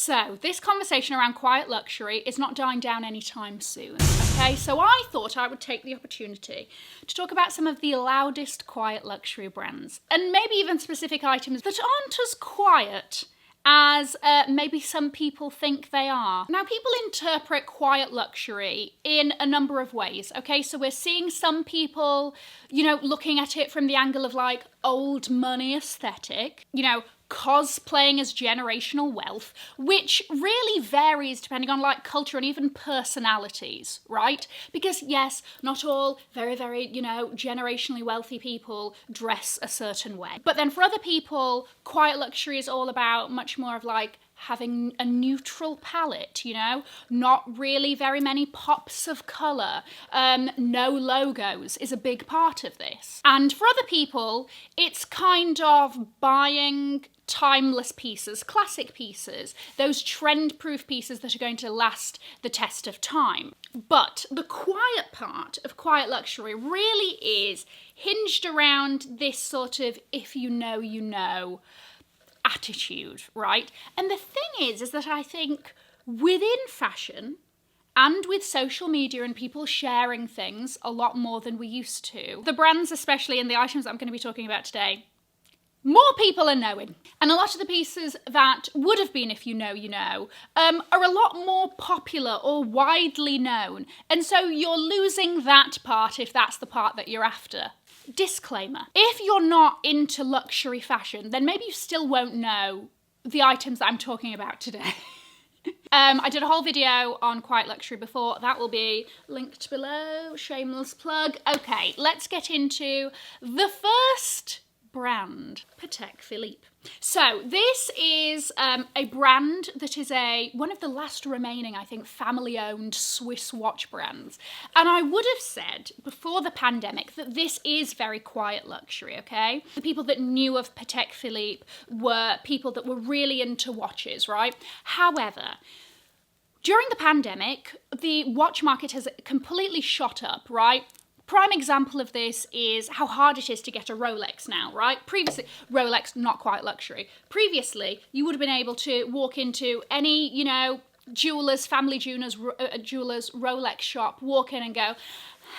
So this conversation around quiet luxury is not dying down anytime soon, okay? So I thought I would take the opportunity to talk about some of the loudest quiet luxury brands, and maybe even specific items that aren't as quiet as maybe some people think they are. Now, people interpret quiet luxury in a number of ways, okay? So we're seeing some people, you know, looking at it from the angle of like old money aesthetic, you know, cosplaying as generational wealth, which really varies depending on like culture and even personalities, right? Because yes, not all very, you know, generationally wealthy people dress a certain way. But then for other people, quiet luxury is all about much more of like having a neutral palette, you know, not really very many pops of colour, no logos is a big part of this. And for other people, it's kind of buying timeless pieces, classic pieces, those trend-proof pieces that are going to last the test of time. But the quiet part of quiet luxury really is hinged around this sort of if you know, you know attitude, right? And the thing is that I think within fashion and with social media and people sharing things a lot more than we used to, the brands especially and the items that I'm going to be talking about today, more people are knowing. And a lot of the pieces that would have been if you know, you know, are a lot more popular or widely known. And so you're losing that part if that's the part that you're after. Disclaimer, if you're not into luxury fashion, then maybe you still won't know the items that I'm talking about today. I did a whole video on quiet luxury before. That will be linked below, shameless plug. Okay, let's get into the first brand, Patek Philippe. So this is a brand that is one of the last remaining, I think, family-owned Swiss watch brands. And I would have said before the pandemic that this is very quiet luxury, okay? The people that knew of Patek Philippe were people that were really into watches, right? However, during the pandemic, the watch market has completely shot up, right? Prime example of this is how hard it is to get a Rolex now, right? Previously, Rolex, not quite luxury. Previously, you would have been able to walk into any, you know, jewelers, family jewelers, Rolex shop, walk in and go,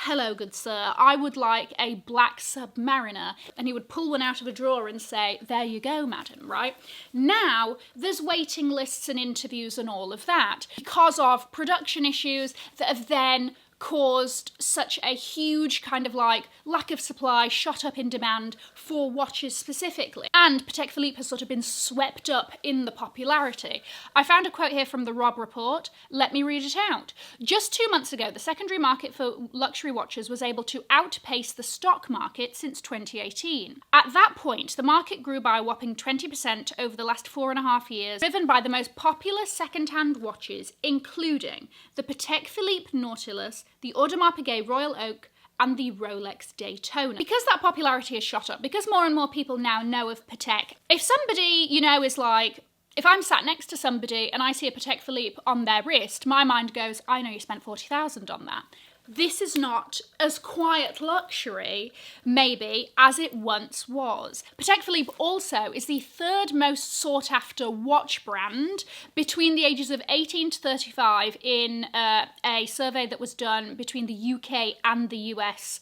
"Hello, good sir, I would like a black Submariner." And he would pull one out of a drawer and say, "There you go, madam," right? Now, there's waiting lists and interviews and all of that because of production issues that have then caused such a huge kind of like lack of supply, shot up in demand for watches specifically. And Patek Philippe has sort of been swept up in the popularity. I found a quote here from the Robb Report. Let me read it out. "Just 2 months ago, the secondary market for luxury watches was able to outpace the stock market since 2018. At that point, the market grew by a whopping 20% over the last 4.5 years, driven by the most popular second-hand watches, including the Patek Philippe Nautilus, the Audemars Piguet Royal Oak, and the Rolex Daytona." Because that popularity has shot up, because more and more people now know of Patek, if somebody, you know, is like, if I'm sat next to somebody and I see a Patek Philippe on their wrist, my mind goes, I know you spent 40,000 on that. This is not as quiet luxury, maybe, as it once was. Patek Philippe also is the third most sought after watch brand between the ages of 18 to 35 in a survey that was done between the UK and the US,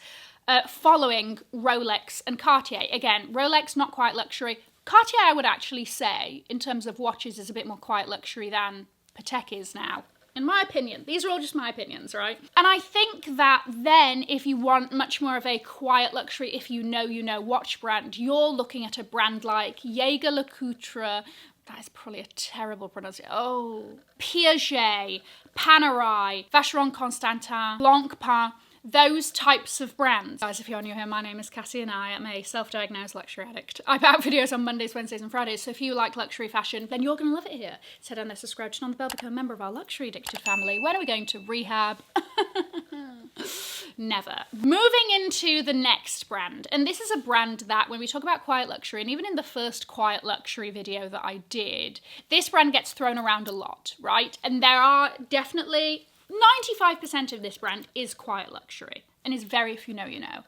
following Rolex and Cartier. Again, Rolex, not quite luxury. Cartier, I would actually say, in terms of watches, is a bit more quiet luxury than Patek is now. In my opinion. These are all just my opinions, right? And I think that then, if you want much more of a quiet luxury, if you know watch brand, you're looking at a brand like Jaeger-LeCoultre, that is probably a terrible pronunciation, Piaget, Panerai, Vacheron Constantin, Blancpain, those types of brands. Guys, if you're new here, my name is Cassie and I am a self-diagnosed luxury addict. I put out videos on Mondays, Wednesdays and Fridays, so if you like luxury fashion, then you're going to love it here. So head down there, subscribe, turn on the bell, become a member of our luxury addicted family. When are we going to rehab? Never. Moving into the next brand, and this is a brand that when we talk about quiet luxury, and even in the first quiet luxury video that I did, this brand gets thrown around a lot, right? And there are definitely 95% of this brand is quiet luxury and is very if you know, you know.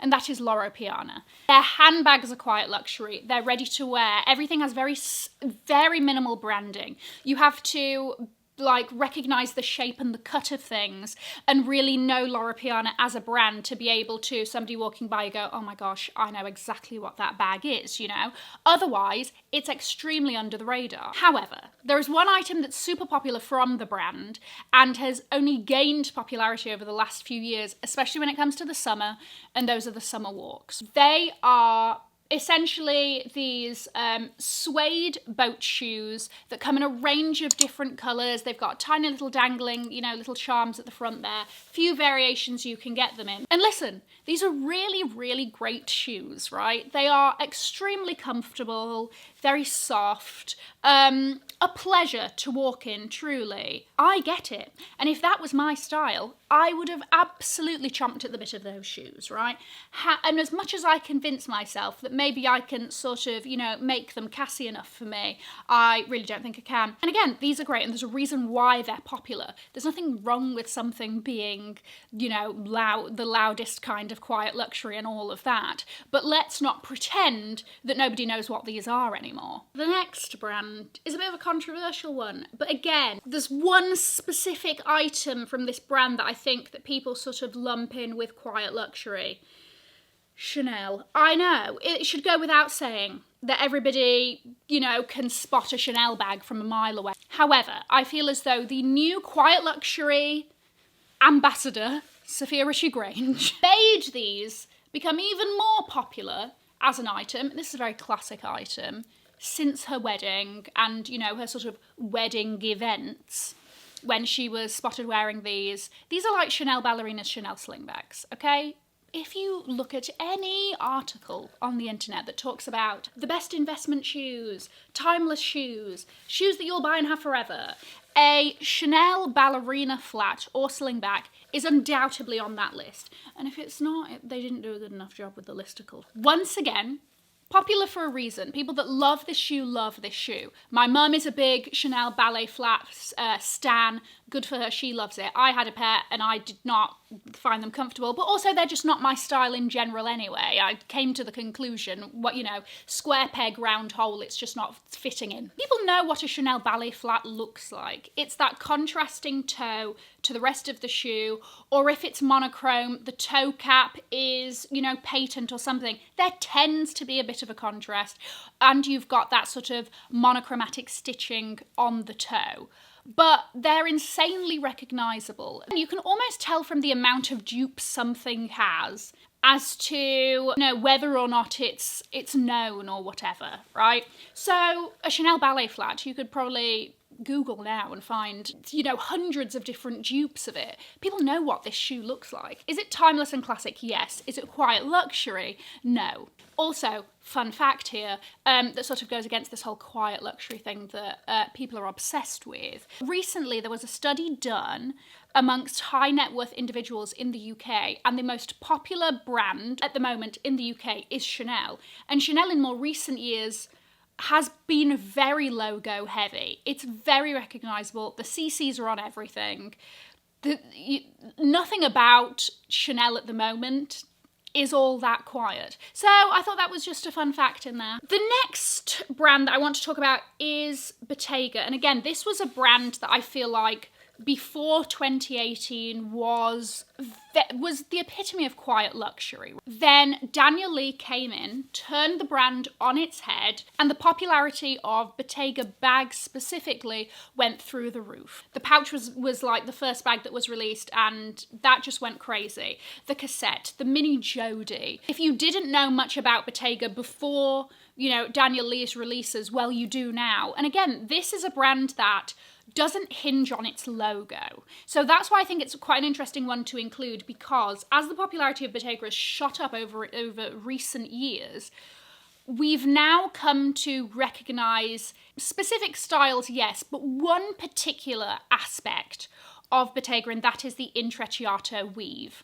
and that is Loro Piana. Their handbags are quiet luxury. They're ready to wear. Everything has very minimal branding. You have to like recognize the shape and the cut of things and really know Loro Piana as a brand to be able to, somebody walking by, go, oh my gosh, I know exactly what that bag is, you know? Otherwise, it's extremely under the radar. However, there is one item that's super popular from the brand and has only gained popularity over the last few years, especially when it comes to the summer, and those are the summer walks. They are essentially these suede boat shoes that come in a range of different colours. They've got tiny little dangling, you know, little charms at the front there. Few variations you can get them in. And listen, these are really great shoes, right? They are extremely comfortable, very soft, a pleasure to walk in, truly. I get it. And if that was my style, I would have absolutely chomped at the bit of those shoes, right? And as much as I convince myself that maybe I can sort of, you know, make them Cassie enough for me, I really don't think I can. And again, these are great, and there's a reason why they're popular. There's nothing wrong with something being, you know, the loudest kind of quiet luxury and all of that. But let's not pretend that nobody knows what these are anymore. The next brand is a bit of a controversial one, but again, there's one specific item from this brand that I think that people sort of lump in with quiet luxury. Chanel. I know, it should go without saying that everybody, you know, can spot a Chanel bag from a mile away. However, I feel as though the new quiet luxury ambassador, Sophia Richie-Grange, made these become even more popular as an item. This is a very classic item since her wedding and, you know, her sort of wedding events when she was spotted wearing these. These are like Chanel ballerinas, Chanel slingbags, okay? If you look at any article on the internet that talks about the best investment shoes, timeless shoes, shoes that you'll buy and have forever, a Chanel ballerina flat or slingback is undoubtedly on that list. And if it's not, they didn't do a good enough job with the listicle. Once again, popular for a reason. People that love this shoe love this shoe. My mum is a big Chanel ballet flat stan. Good for her, she loves it. I had a pair and I did not find them comfortable, but also they're just not my style in general anyway. I came to the conclusion, what, you know, square peg, round hole, it's just not fitting in. People know what a Chanel ballet flat looks like. It's that contrasting toe to the rest of the shoe, or if it's monochrome, the toe cap is, you know, patent or something. There tends to be a bit of a contrast, and you've got that sort of monochromatic stitching on the toe. But they're insanely recognisable. And you can almost tell from the amount of dupes something has as to, you know, whether or not it's known or whatever, right? So a Chanel ballet flat, you could probably Google now and find, you know, hundreds of different dupes of it. People know what this shoe looks like. Is it timeless and classic? Yes. Is it quiet luxury? No. Also, fun fact here, that sort of goes against this whole quiet luxury thing that people are obsessed with. Recently, there was a study done amongst high net worth individuals in the UK, and the most popular brand at the moment in the UK is Chanel. And Chanel in more recent years has been very logo heavy. It's very recognisable. The CCs are on everything. Nothing about Chanel at the moment is all that quiet. So I thought that was just a fun fact in there. The next brand that I want to talk about is Bottega. And again, this was a brand that I feel like before 2018 was the epitome of quiet luxury. Then Daniel Lee came in, turned the brand on its head, and the popularity of Bottega bags specifically went through the roof. The pouch was like the first bag that was released, and that just went crazy. The cassette, the mini Jodie. If you didn't know much about Bottega before, you know, Daniel Lee's releases, well, you do now. And again, this is a brand that doesn't hinge on its logo. So that's why I think it's quite an interesting one to include, because as the popularity of Bottega has shot up over recent years, we've now come to recognise specific styles, yes, but one particular aspect of Bottega, and that is the intrecciato weave.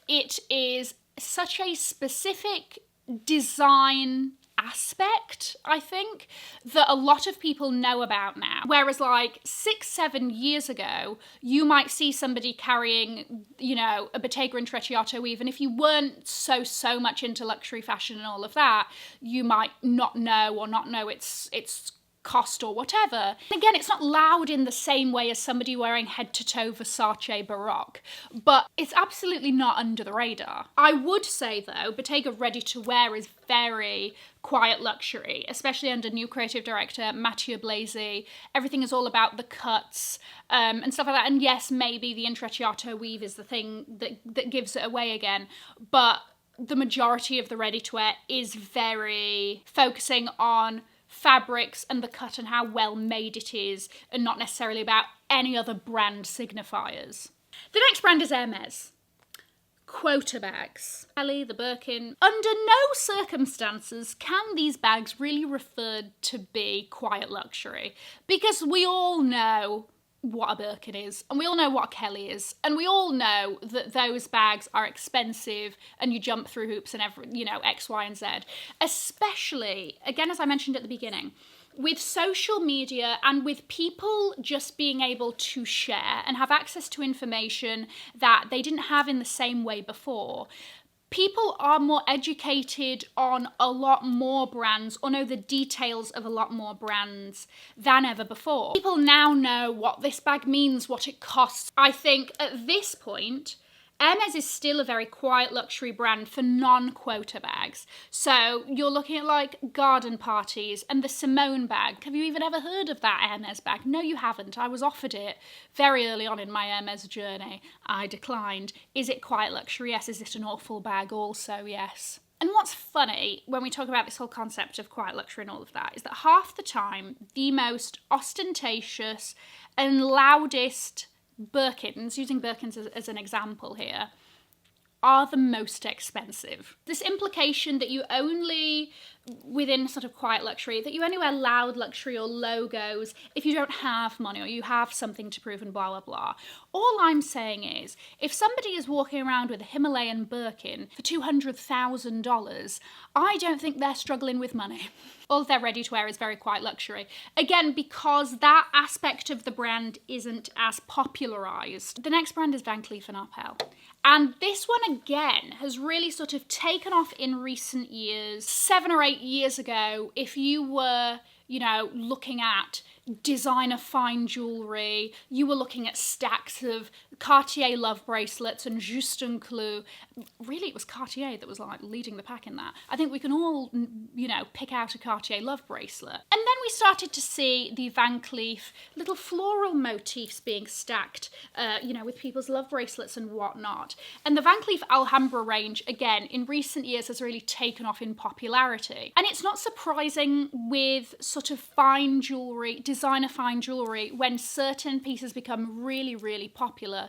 It is such a specific design aspect, I think, that a lot of people know about now. Whereas like 6-7 years ago, you might see somebody carrying, you know, a Bottega and Trecciato weave, and if you weren't so much into luxury fashion and all of that, you might not know its cost or whatever. Again, it's not loud in the same way as somebody wearing head-to-toe Versace Baroque, but it's absolutely not under the radar. I would say, though, Bottega ready-to-wear is very quiet luxury, especially under new creative director Mathieu Blazy. Everything is all about the cuts and stuff like that. And yes, maybe the Intrecciato weave is the thing that gives it away again, but the majority of the ready-to-wear is very focusing on fabrics and the cut and how well made it is, and not necessarily about any other brand signifiers. The next brand is Hermes. Quota bags. Ellie, the Birkin. Under no circumstances can these bags really referred to be quiet luxury, because we all know what a Birkin is, and we all know what a Kelly is, and we all know that those bags are expensive and you jump through hoops and X, Y, and Z. Especially, again, as I mentioned at the beginning, with social media and with people just being able to share and have access to information that they didn't have in the same way before. People are more educated on a lot more brands, or know the details of a lot more brands than ever before. People now know what this bag means, what it costs. I think at this point, Hermes is still a very quiet luxury brand for non-quota bags. So you're looking at like garden parties and the Simone bag. Have you even ever heard of that Hermes bag? No, you haven't. I was offered it very early on in my Hermes journey. I declined. Is it quiet luxury? Yes. Is it an awful bag? Also, yes. And what's funny when we talk about this whole concept of quiet luxury and all of that is that half the time, the most ostentatious and loudest Birkins, using Birkins as an example here, are the most expensive. This implication that you only, within sort of quiet luxury, that you only wear loud luxury or logos if you don't have money or you have something to prove and blah, blah, blah. All I'm saying is, if somebody is walking around with a Himalayan Birkin for $200,000, I don't think they're struggling with money. All they're ready to wear is very quiet luxury. Again, because that aspect of the brand isn't as popularised. The next brand is Van Cleef & Arpels. And this one, again, has really sort of taken off in recent years. 7 or 8 years ago, if you were, looking at designer fine jewellery, you were looking at stacks of Cartier love bracelets and Juste Clou. Really, it was Cartier that was like leading the pack in that. I think we can all, pick out a Cartier love bracelet. And then we started to see the Van Cleef little floral motifs being stacked, with people's love bracelets and whatnot. And the Van Cleef Alhambra range, again, in recent years has really taken off in popularity. And it's not surprising with sort of fine jewellery, designer fine jewellery, when certain pieces become really, really popular,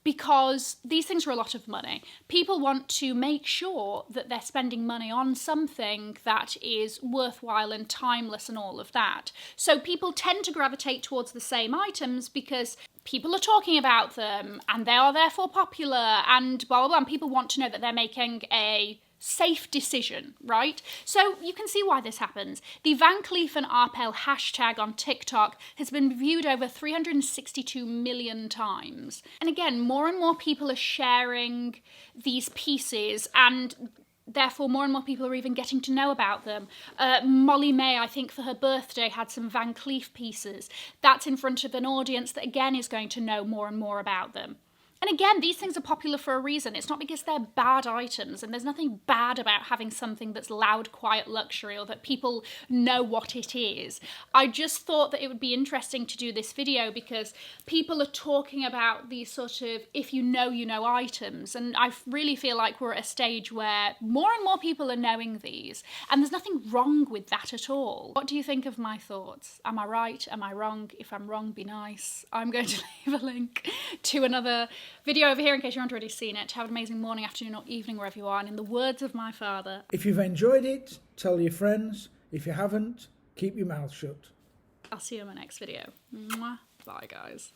because these things are a lot of money. People want to make sure that they're spending money on something that is worthwhile and timeless and all of that. So people tend to gravitate towards the same items because people are talking about them and they are therefore popular and blah, blah, blah. And people want to know that they're making a safe decision, right? So you can see why this happens. The Van Cleef & Arpels hashtag on TikTok has been viewed over 362 million times. And again, more and more people are sharing these pieces, and therefore more and more people are even getting to know about them. Molly May, I think for her birthday, had some Van Cleef pieces. That's in front of an audience that again is going to know more and more about them. And again, these things are popular for a reason. It's not because they're bad items, and there's nothing bad about having something that's loud, quiet luxury or that people know what it is. I just thought that it would be interesting to do this video because people are talking about these sort of if you know items, and I really feel like we're at a stage where more and more people are knowing these, and there's nothing wrong with that at all. What do you think of my thoughts? Am I right? Am I wrong? If I'm wrong, be nice. I'm going to leave a link to another video over here in case you haven't already seen it. Have an amazing morning, afternoon or evening wherever you are, and in the words of my father, if you've enjoyed it, tell your friends. If you haven't, keep your mouth shut. I'll see you in my next video. Mwah. Bye guys.